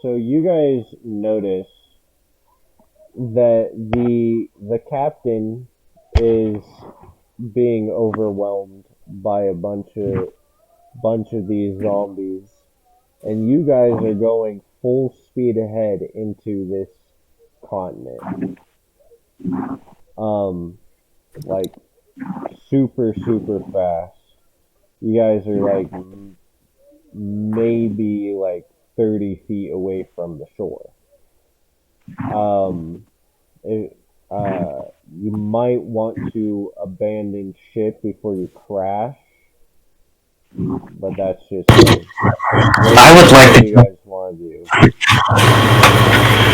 So you guys notice that the captain is being overwhelmed by a bunch of these zombies, and you guys are going full speed ahead into this continent. Like super fast. You guys are like maybe like 30 feet away from the shore. It, you might want to abandon ship before you crash, but that's just me. I would like What do to. you guys want to do?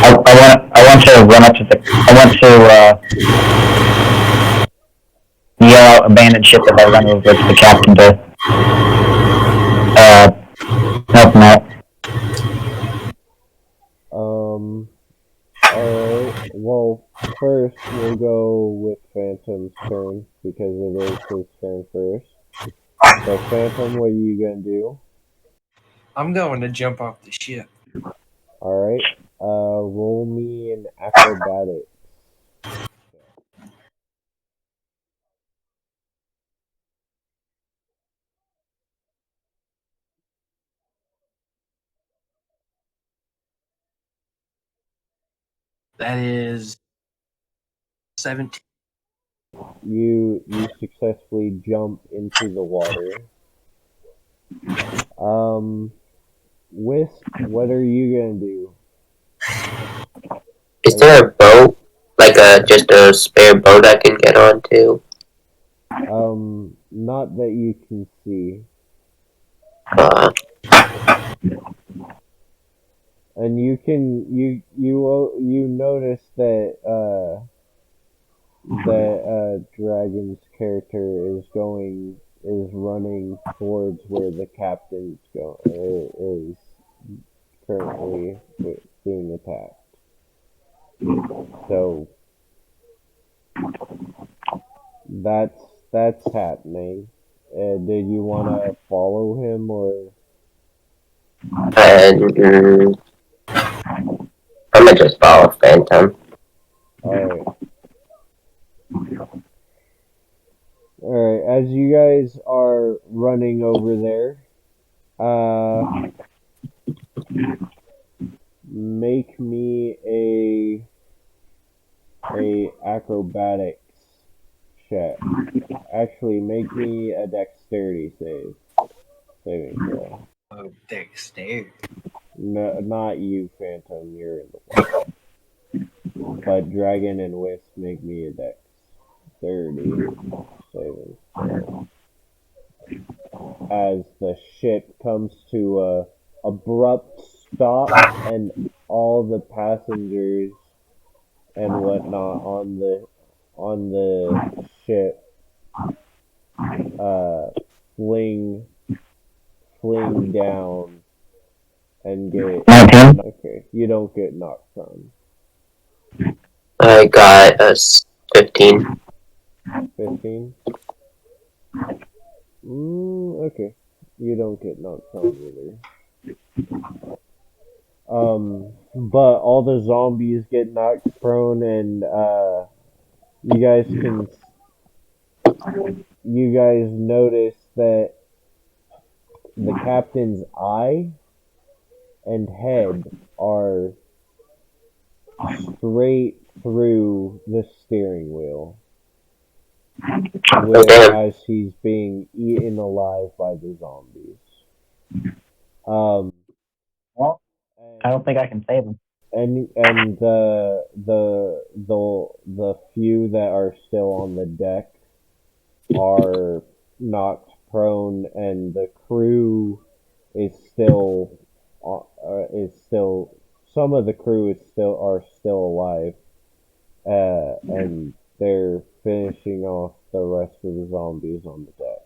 I want to run up to the. I want to yell out abandoned ship as I run over to the captain to help him out. Alright. Well, first we'll go with Phantom's turn because it is his turn first. So, Phantom, what are you gonna do? I'm going to jump off the ship. Alright. Roll me an acrobatics. That is 17. You successfully jump into the water. Wisp, what are you gonna do? Is there a boat? Like just a spare boat I can get onto? Not that you can see. Uh, And you notice that Dragon's character is running towards where the captain's is currently being attacked. So that's happening. Did you want to follow him or? and I'm gonna just follow Phantom. Alright. Alright, as you guys are running over there, make me a acrobatics check. Actually, make me a dexterity saving throw. Oh, dexterity. No, not you, Phantom. You're in the water. But Dragon and Wisp make me a dexterity saving throw. As the ship comes to a abrupt stop, and all the passengers and whatnot on the ship fling down and get 19. okay. You don't get knocked prone. I got a 15. 15. Okay. You don't get knocked prone either. But all the zombies get knocked prone, and you guys notice that the captain's eye and head are straight through the steering wheel, as he's being eaten alive by the zombies. Well, I don't think I can save him. And the few that are still on the deck are knocked prone, and the crew is still some of the crew are still alive, and they're finishing off the rest of the zombies on the deck.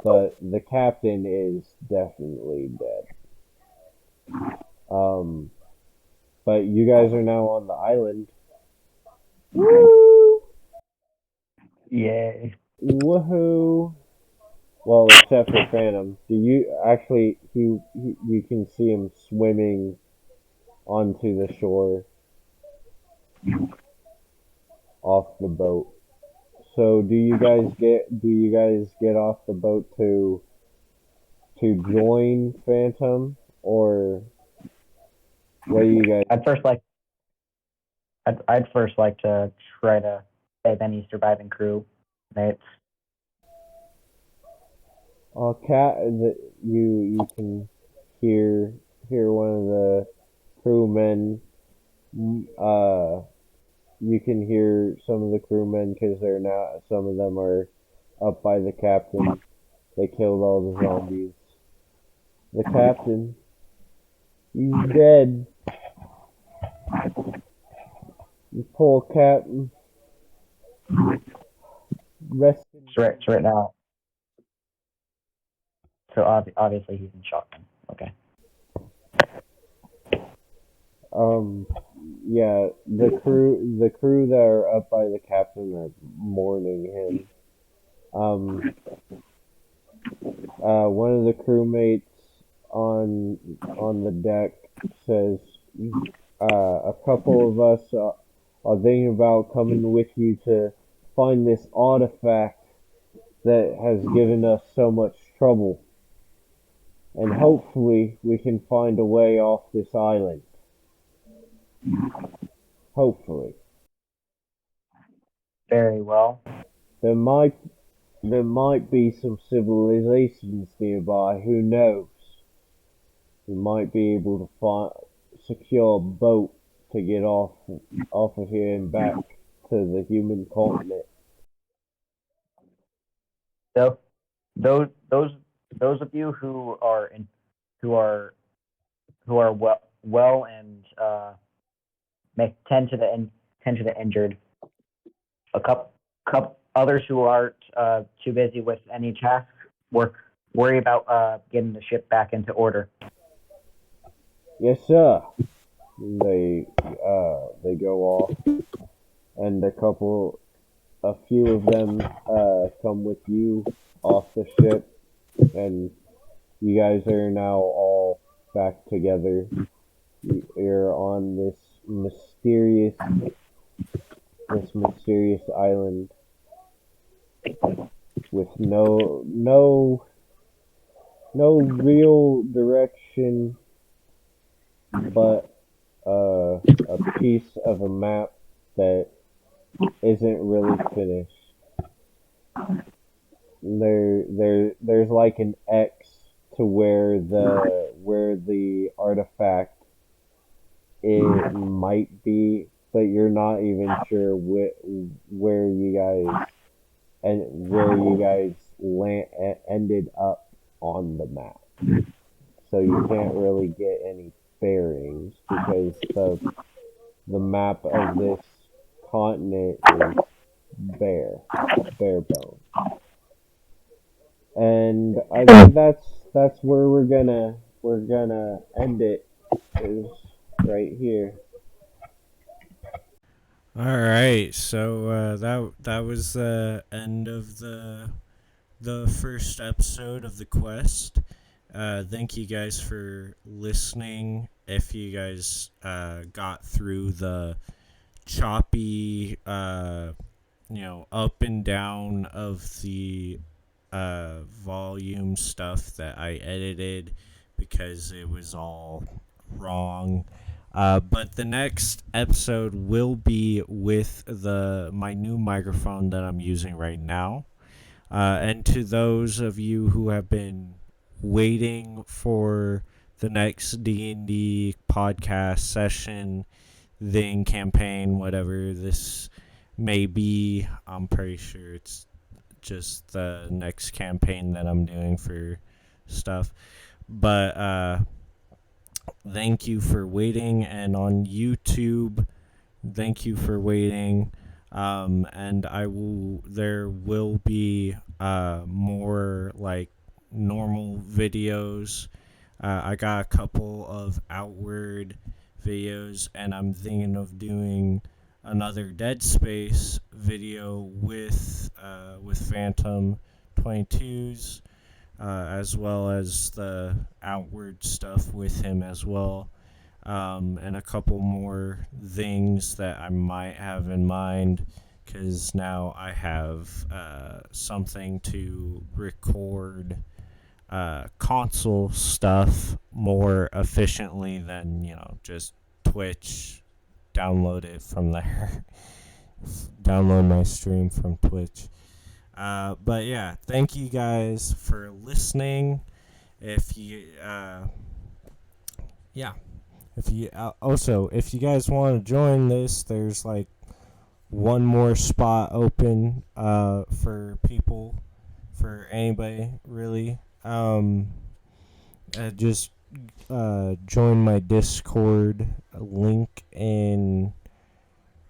But the captain is definitely dead. But you guys are now on the island. Woo! Yay. Woohoo! Well, except for Phantom. Do you actually? You can see him swimming onto the shore. off the boat. So do you guys get off the boat to join Phantom, or what do you guys? I'd first like to try to save any surviving crew mates. Cat, you can hear one of the crewmen. You can hear some of the crewmen because they're now some of them are up by the captain. They killed all the zombies. The captain, he's dead. The poor captain. Rest in So right now, so obviously he's in shock. Okay. Yeah, the crew that are up by the captain are mourning him. One of the crewmates on the deck says, a couple of us are thinking about coming with you to find this artifact that has given us so much trouble, and hopefully we can find a way off this island. Hopefully. Very well. There might be some civilizations nearby, who knows? We might be able to secure a boat to get off of here and back to the human continent. So those of you who are well and tend to the injured. A couple others who aren't too busy with any tasks worry about getting the ship back into order. Yes, sir. They go off, and a few of them come with you off the ship, and you guys are now all back together. You're on this mysterious island with no real direction, but a piece of a map that isn't really finished. There's like an X to where the artifact it might be, but you're not even sure where you guys ended up on the map. So you can't really get any bearings because the map of this continent is bare bone. And I think that's where we're gonna end it, is right here. All right, so that was the end of the first episode of the quest. Thank you guys for listening. If you guys got through the choppy, up and down of the volume stuff that I edited because it was all wrong. But the next episode will be with my new microphone that I'm using right now. And to those of you who have been waiting for the next D&D podcast session, thing, campaign, whatever this may be, I'm pretty sure it's just the next campaign that I'm doing for stuff. But thank you for waiting, and on YouTube, thank you for waiting. And there will be more like normal videos. I got a couple of outward videos, and I'm thinking of doing another Dead Space video with Phantom 22s, as well as the outward stuff with him as well. and a couple more things that I might have in mind, because now I have something to record console stuff more efficiently than, just Twitch. Download it from there. Download my stream from Twitch. But yeah, thank you guys for listening. If you, if you guys want to join this, there's like one more spot open for people, for anybody really. Just join my Discord, link in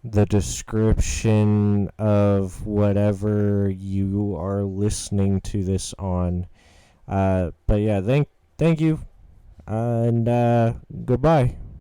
the description of whatever you are listening to this on. But yeah, thank you, and goodbye.